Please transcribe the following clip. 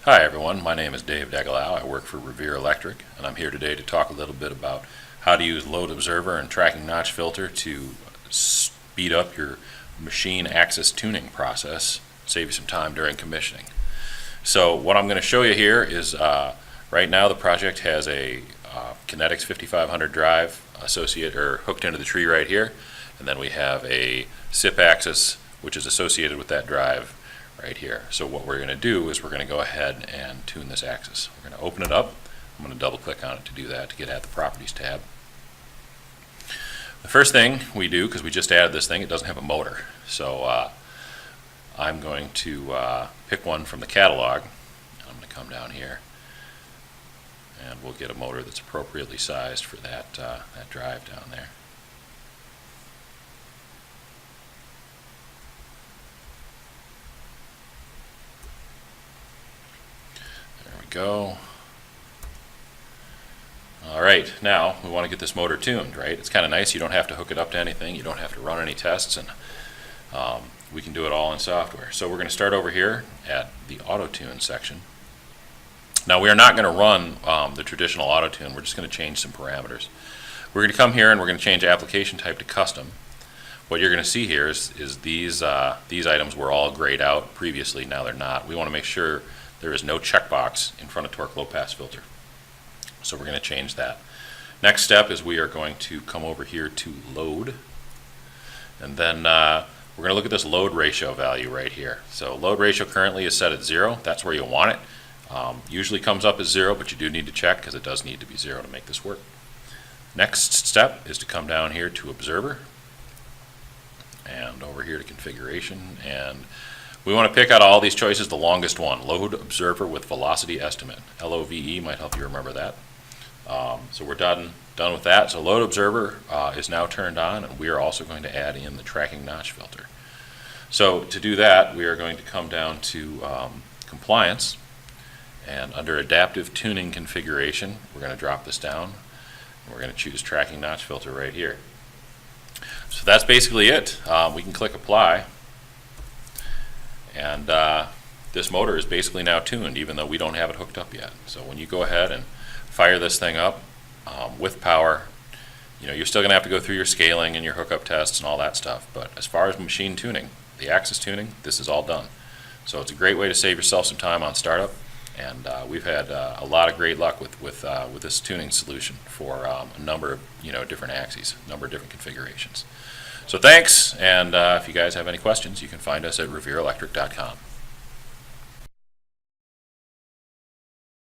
Hi everyone, my name is Dave Degelau. I work for Revere Electric, and I'm here today to talk a little bit about how to use load observer and tracking notch filter to speed up your machine axis tuning process, save you some time during commissioning. So what I'm going to show you here is right now the project has a Kinetics 5500 drive hooked into the tree right here, and then we have a SIP axis which is associated with that drive right here. So what we're going to do is we're going to go ahead and tune this axis. We're going to open it up. I'm going to double click on it to do that, to get at the properties tab. The first thing we do, because we just added this thing, it doesn't have a motor. So I'm going to pick one from the catalog. I'm going to come down here and we'll get a motor that's appropriately sized for that drive down there. Go. Alright, now we want to get this motor tuned, right? It's kind of nice. You don't have to hook it up to anything. You don't have to run any tests, and we can do it all in software. So we're going to start over here at the auto tune section. Now we are not going to run the traditional auto tune. We're just going to change some parameters. We're going to come here and we're going to change application type to custom. What you're going to see here is these items were all grayed out previously. Now they're not. We want to make sure there is no checkbox in front of torque low pass filter. So we're going to change that. Next step is we are going to come over here to load, and then we're going to look at this load ratio value right here. So load ratio currently is set at 0. That's where you want it. Usually comes up as 0, but you do need to check because it does need to be 0 to make this work. Next step is to come down here to observer and over here to configuration, and we want to pick out all these choices, the longest one, load observer with velocity estimate. LOVE might help you remember that. So we're done with that. So load observer is now turned on, and we are also going to add in the tracking notch filter. So to do that, we are going to come down to compliance, and under adaptive tuning configuration, we're going to drop this down, and we're going to choose tracking notch filter right here. So that's basically it. We can click apply. And this motor is basically now tuned, even though we don't have it hooked up yet. So when you go ahead and fire this thing up with power, you're still going to have to go through your scaling and your hookup tests and all that stuff. But as far as machine tuning, the axis tuning, this is all done. So it's a great way to save yourself some time on startup. And we've had a lot of great luck with this tuning solution for a number of different axes, a number of different configurations. So thanks, and if you guys have any questions, you can find us at revereelectric.com.